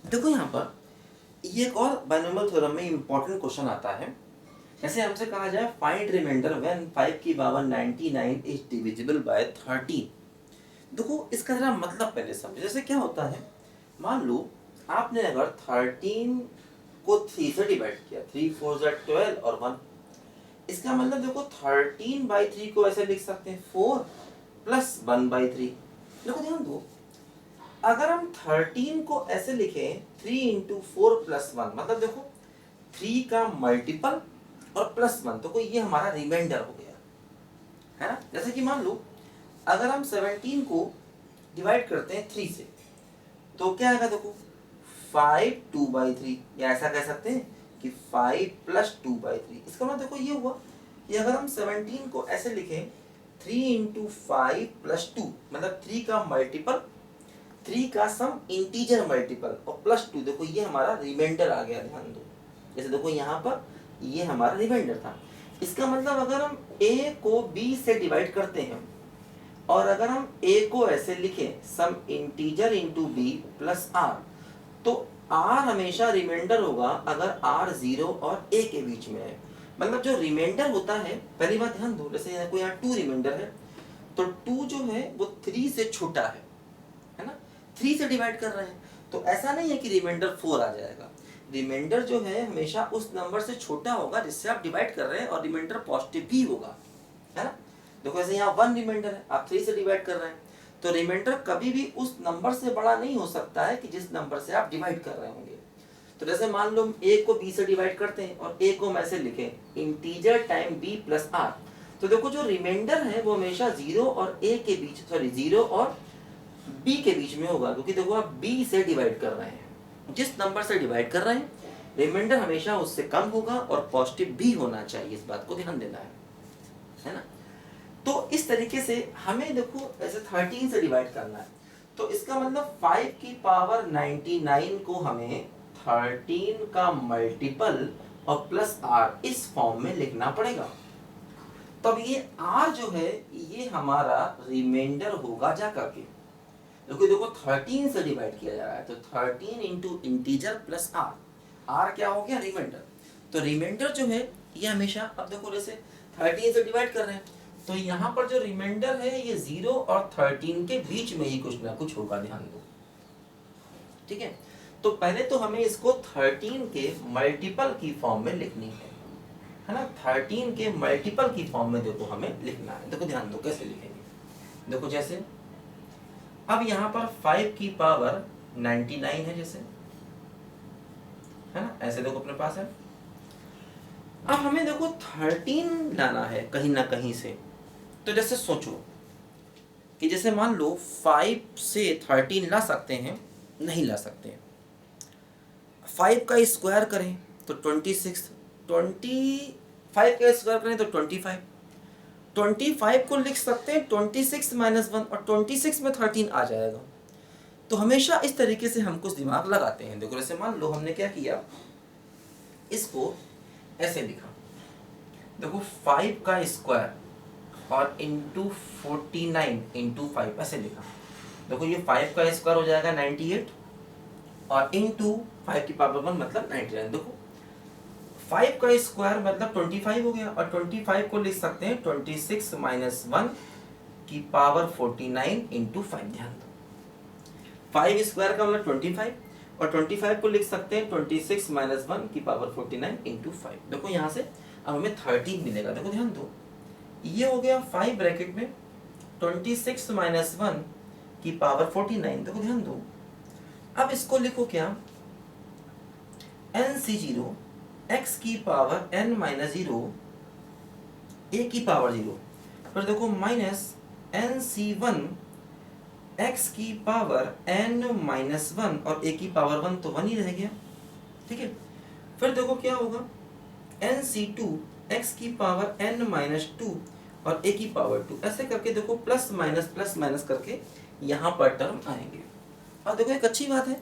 देखो यहाँ पर ये एक और बाइनोमियल थ्योरम में इंपॉर्टेंट क्वेश्चन आता है। जैसे हमसे कहा जाए फाइंड रिमाइंडर व्हेन 5 की पावर 99 इज डिविजिबल बाय 13। देखो इसका जरा मतलब पहले समझो। जैसे क्या होता है, मान लो आपने अगर 13 को 3 से डिवाइड किया, 3 4 12 और 1, इसका मतलब देखो 13/3 को ऐसे लिख सकते हैं 4 + 1/3। देखो ध्यान दो, अगर हम 13 को ऐसे लिखें 3 × 4 + 1, मतलब देखो 3 का मल्टीपल और +1, तो कोई ये हमारा रिमाइंडर हो गया है ना। जैसे कि मान लो अगर हम 17 को डिवाइड करते हैं 3 से, तो क्या आएगा देखो 5 2/3, या ऐसा कह सकते हैं कि 5 + 2/3। इसका मतलब देखो ये हुआ कि अगर हम 17 को ऐसे लिखें 3 × 5 + 2, मतलब 3 का मल्टीपल, 3 का सम इंटीजर मल्टीपल और +2, देखो ये हमारा रिमाइंडर आ गया। ध्यान दो, जैसे देखो यहाँ पर ये हमारा रिमाइंडर था। इसका मतलब अगर हम a को b से डिवाइड करते हैं और अगर हम a को ऐसे लिखें some integer into b + r, तो r हमेशा रिमाइंडर होगा अगर r 0 और a के बीच में है। मतलब जो रिमाइंडर होता है, पहली बात ध्यान दो, जैसे कोई यहाँ 2 रिमाइंडर है, तो 2 जो है वो 3 से छोटा है ना, 3 से डिवाइड कर रहे हैं, तो ऐसा नहीं है कि रिमाइंडर 4 आ जाएगा। रिमाइंडर जो है हमेशा उस नंबर से छोटा होगा जिससे आप डिवाइड कर रहे हैं, और रिमाइंडर पॉजिटिव भी होगा, है ना। देखो ऐसे यहाँ 1 रिमाइंडर है, आप 3 से डिवाइड कर रहे हैं, तो रिमाइंडर कभी भी उस नंबर से बड़ा नहीं हो सकता है कि जिस नंबर से आप डिवाइड कर रहे होंगे। तो जैसे मान लो a को b से डिवाइड करते हैं और a को हम ऐसे लिखें इंटीजर टाइम b + r, तो देखो जो रिमाइंडर है वो हमेशा 0 और a के बीच, सॉरी 0 और b के बीच में होगा, क्योंकि देखो आप b से डिवाइड कर रहे हैं, जिस नंबर से डिवाइड कर रहे हैं रिमाइंडर हमेशा उससे कम होगा और पॉजिटिव भी होना चाहिए, इस बात को ध्यान देना है ना। तो इस तरीके से हमें देखो ऐसे 13 से डिवाइड करना है, तो इसका मतलब 5 की पावर 99 को हमें 13 का मल्टीपल और +r इस फॉर्म में लिखना पड़ेगा। तब ये r जो है ये हमारा रिमाइंडर होगा जा करके, क्योंकि देखो 13 से डिवाइड किया जा रहा है, तो 13 इंटू इंटीजर + r, r क्या हो गया रिमाइंडर। तो रिमाइंडर जो है ये हमेशा, अब देखो जैसे 13 से डिवाइड कर रहे हैं, तो यहाँ पर जो रिमाइंडर है ये 0 और 13 के बीच में ही कुछ ना कुछ होगा, ध्यान दो, ठीक है। तो पहले तो हमें इसको 13 के मल्टीपल की फॉर्म में लिखनी है ना, 13 के मल्टीपल की फॉर्म में देखो हमें लिखना है। देखो ध्यान दो कैसे लिखेंगे, देखो जैसे अब यहाँ पर 5 की पावर 99 है जैसे, है ना, ऐसे देखो अपने पास है। अब हमें देखो 13 लाना है कहीं ना कहीं से, तो जैसे सोचो कि जैसे मान लो 5 से 13 ला सकते हैं, नहीं ला सकते हैं। 5 का स्क्वायर करें तो 26, 25 का स्क्वायर करें तो 25, 25 को लिख सकते हैं 26 - 1, और 26 में 13 आ जाएगा। तो हमेशा इस तरीके से हम कुछ दिमाग लगाते हैं। देखो जैसे मान लो हमने क्या किया, इसको ऐसे लिखा, देखो 5 का स्क्वायर और इंटू 49 इंटू 5 ऐसे लिखा। देखो ये 5 का स्क्वायर हो जाएगा 98 और इंटू 5 की पावर 1 मतलब 99। देखो 5 का स्क्वायर मतलब 25 हो गया, और 25 को लिख सकते हैं 26 - 1 की पावर 49 इंटू 5। ध्यान दो 5 स्क्वायर का मतलब 25, और 25 को लिख सकते हैं 26 - 1 की पावर 49 इंटू 5। देखो यहाँ से अब हमें 13 मिलेगा। देखो ध्यान दो, ये हो गया 5 ब्रैकेट में 26 - 1 की पावर 49। देखो ध्यान दो, अब इसको लिखो क्या, nc0 x की पावर n - 0 a की पावर 0, फिर देखो माइनस nc1 x की पावर n - 1 और a की पावर 1, तो 1 ही रह गया, ठीक है। फिर देखो क्या होगा, nc2 x की पावर n - 2 और a की पावर 2, ऐसे करके देखो प्लस माइनस करके यहाँ पर टर्म आएंगे। और देखो एक अच्छी बात है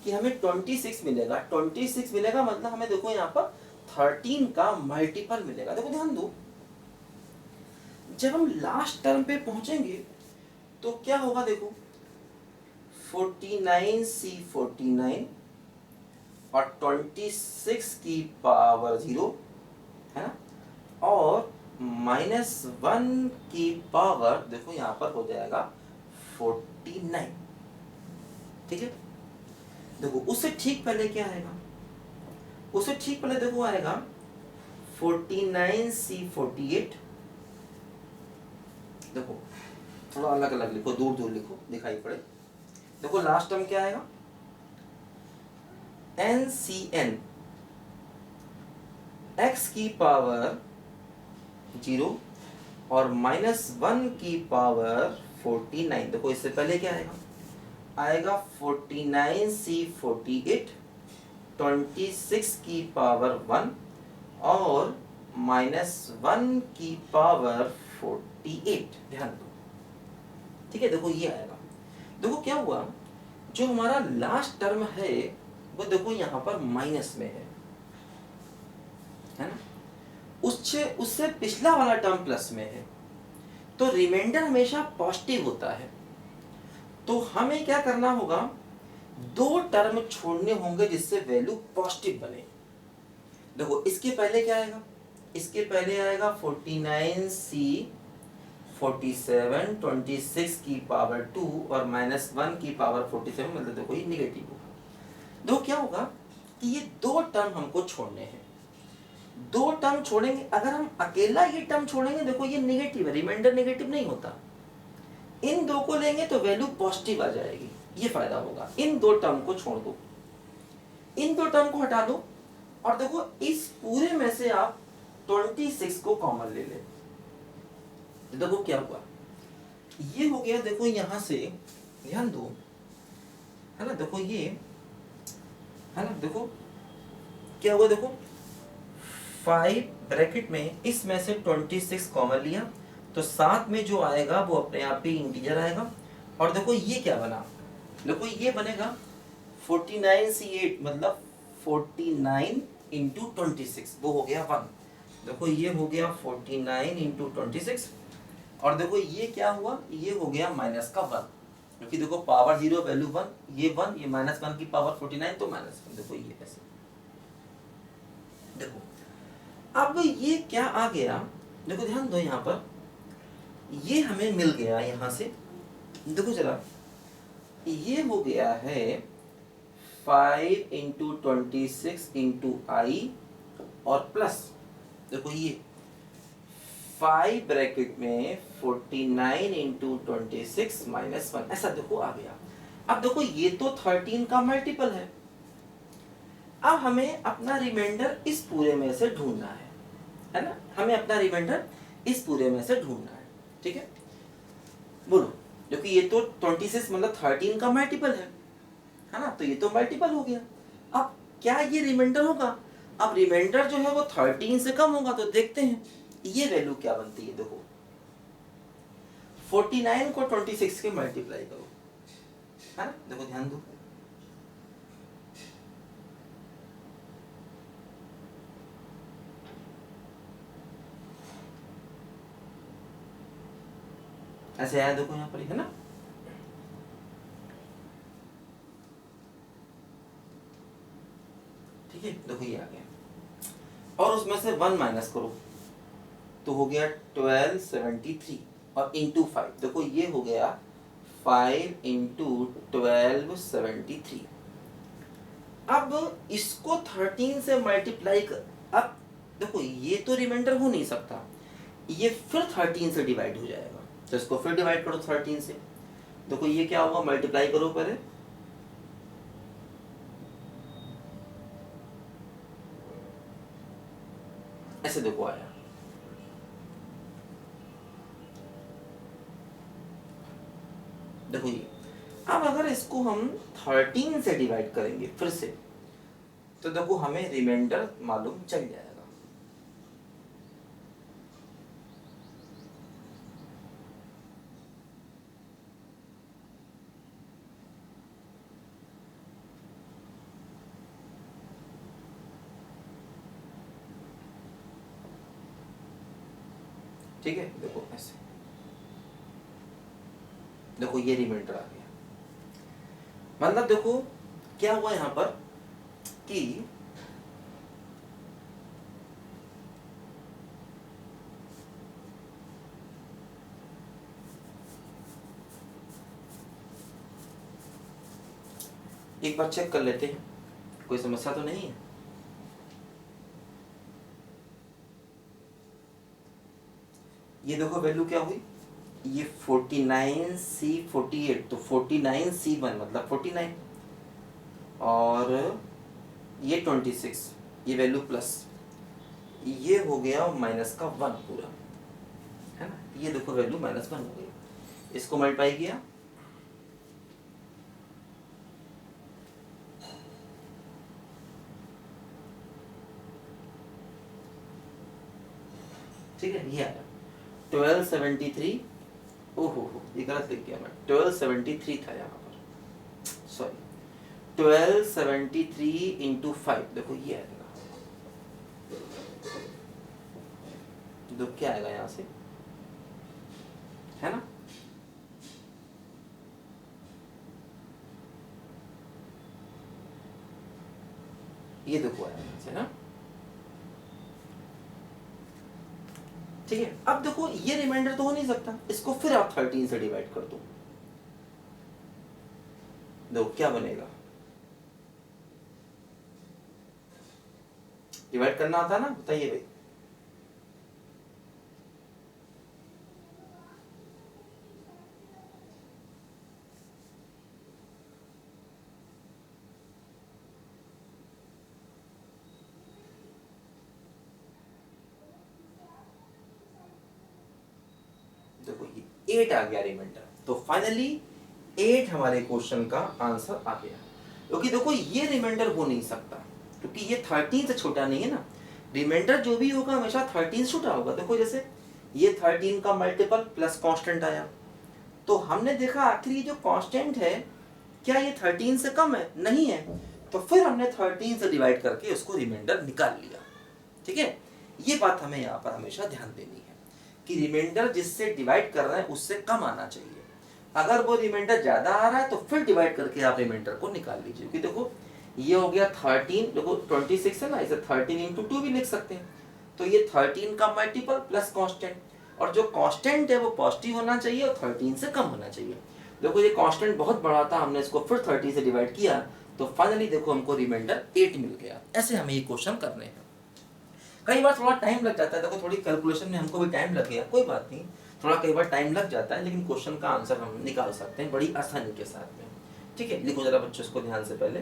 कि हमें 26 मिलेगा, 26 मिलेगा मतलब हमें देखो यहाँ पर 13 का मल्टीपल मिलेगा। देखो ध्यान दो, जब हम लास्ट टर्म पे पहुंचेंगे तो क्या होगा, देखो 49c 49 और 26 की पावर 0 है ना, और -1 की पावर देखो यहाँ पर हो जाएगा 49। ठीक है, देखो उससे ठीक पहले क्या आएगा, उससे ठीक पहले देखो आएगा 49C48। देखो थोड़ा अलग अलग लिखो, दूर दूर लिखो, दिखाई पड़े। देखो लास्ट टर्म क्या आएगा, NCN x की पावर 0 और -1 की पावर 49। देखो इससे पहले क्या आएगा, आएगा 49C48 26 की पावर 1 और -1 की पावर 48। ध्यान दो, ठीक है। देखो ये आएगा, देखो क्या हुआ, जो हमारा लास्ट टर्म है वो देखो यहाँ पर माइनस में है ना, उससे उससे पिछला वाला टर्म प्लस में है, तो रिमाइंडर हमेशा पॉजिटिव होता है। तो हमें क्या करना होगा, दो टर्म छोड़ने होंगे जिससे वैल्यू पॉजिटिव बने। देखो इसके पहले क्या आएगा, इसके पहले आएगा 49C47 26 की पावर 2 और -1 की पावर 47, मतलब देखो ये निगेटिव होगा। दो क्या होगा कि ये दो टर्म हमको छोड़ने हैं, दो टर्म छोड़ेंगे। अगर हम अकेला ये टर्म छोड़ेंगे, देखो ये निगेटिव है, रिमाइंडर निगेटिव नहीं होता। इन दो को लेंगे तो वैल्यू पॉजिटिव आ जाएगी, ये फायदा होगा। इन दो टर्म को छोड़ दो, इन दो टर्म को हटा दो, और देखो इस पूरे में से आप 26 को कॉमन ले ले। देखो क्या हुआ, ये हो गया, देखो यहां से ध्यान दो, है ना, देखो ये है ना, देखो क्या हुआ, देखो 5 ब्रैकेट में इसमें से 26 कॉमन लिया, तो साथ में जो आएगा वो अपने आप ही इंटीजर आएगा। और देखो ये क्या बना, देखो ये बनेगा 49C8, मतलब 49 इंटू 26, वो हो गया 1। देखो ये हो गया 49 इंटू 26, और देखो ये क्या हुआ, ये हो गया माइनस का 1, क्योंकि देखो पावर 0 वैल्यू 1, ये 1, ये -1 की पावर 49, तो -1। देखो ये ऐसे, देखो अब ये क्या आ गया, देखो ध्यान दो यहाँ पर, ये हमें मिल गया यहाँ से। देखो जरा, ये हो गया है 5 इंटू 26 इंटू आई, और प्लस देखो ये 5 ब्रैकेट में 49 इंटू 26 -1, ऐसा देखो आ गया। अब देखो ये तो 13 का मल्टीपल है, अब हमें अपना रिमाइंडर इस पूरे में से ढूंढना है ना, हमें अपना रिमाइंडर इस पूरे में से ढूंढना है। ठीक है, बोलो, क्योंकि ये तो 26 मतलब 13 का मल्टीपल है ना, तो ये तो मल्टीपल हो गया। अब क्या ये रिमाइंडर होगा, अब रिमाइंडर जो है वो 13 से कम होगा, तो देखते हैं ये वैल्यू क्या बनती है। देखो 49 को 26 के मल्टीप्लाई करो, है ना, देखो ध्यान दो, ऐसे आया, देखो यहाँ पर, है ना, ठीक है, देखो ये आ गया, और उसमें से 1 माइनस करो, तो हो गया 1273, और इंटू 5, देखो ये हो गया 5 इंटू 1273। अब इसको 13 से मल्टीप्लाई कर, अब देखो ये तो रिमाइंडर हो नहीं सकता, ये फिर 13 से डिवाइड हो जाएगा, तो इसको फिर डिवाइड करो 13 से। देखो ये क्या होगा, मल्टीप्लाई करो पहले, ऐसे देखो आया, देखो ये। अब अगर इसको हम 13 से डिवाइड करेंगे फिर से, तो देखो हमें रिमाइंडर मालूम चल जाएगा। ठीक है, देखो ऐसे, देखो ये रिमाइंडर आ गया, मतलब देखो क्या हुआ यहाँ पर, कि एक बार चेक कर लेते हैं, कोई समस्या तो नहीं है। ये देखो वैल्यू क्या हुई, ये 49C48, तो 49C1 मतलब 49, और ये 26, ये वैल्यू प्लस, ये हो गया माइनस का 1 पूरा, है ना। ये देखो वैल्यू -1 हो गई, इसको मल्टीप्लाई किया, ठीक है, ये आया 1273। ओहो ये गलत लिख गया मैं, 1273 था यहाँ पर, सॉरी 1273 इंटू 5, देखो ये आएगा, तो क्या आएगा यहाँ से, है ना। ये देखो आया यहाँ से ना, ठीक है। अब देखो ये रिमाइंडर तो हो नहीं सकता, इसको फिर आप 13 से डिवाइड कर दो, देखो क्या बनेगा, डिवाइड करना आता ना, बताइए भाई। देखो ये 8 आ गया रिमाइंडर, तो फाइनली 8 हमारे क्वेश्चन का आंसर आ गया, क्योंकि देखो ये रिमाइंडर हो नहीं सकता, क्योंकि ये 13 से छोटा नहीं है ना। रिमाइंडर जो भी होगा हमेशा 13 से छोटा होगा। देखो जैसे ये 13 का मल्टीपल प्लस कांस्टेंट आया, तो हमने देखा आखिर ये जो कांस्टेंट है क्या ये 13 से कम है, नहीं है, तो फिर हमने 13 से डिवाइड करके उसको रिमाइंडर निकाल लिया, ठीक है। ये बात हमें यहाँ पर हमेशा ध्यान देनी है कि रिमाइंडर जिससे डिवाइड कर रहे हैं उससे कम आना चाहिए। अगर वो रिमाइंडर ज्यादा आ रहा है तो फिर डिवाइड करके आप रिमाइंडर को निकाल लीजिए, क्योंकि देखो ये हो गया 13, देखो 26 है ना, इसे 13 इंटू 2 भी लिख सकते हैं, तो ये 13 का मल्टीपल प्लस कांस्टेंट, और जो कांस्टेंट है वो पॉजिटिव होना चाहिए और 13 से कम होना चाहिए। देखो ये कांस्टेंट बहुत बड़ा था, हमने इसको फिर 30 से डिवाइड किया, तो फाइनली देखो हमको रिमाइंडर 8 मिल गया। ऐसे हमें ये क्वेश्चन करने हैं। कई बार थोड़ा टाइम लग जाता है, देखो थोड़ी कैलकुलेशन में हमको भी टाइम लग गया, कोई बात नहीं, थोड़ा कई बार टाइम लग जाता है, लेकिन क्वेश्चन का आंसर हम निकाल सकते हैं बड़ी आसानी के साथ में, ठीक है। लिखो जरा बच्चों इसको ध्यान से पहले।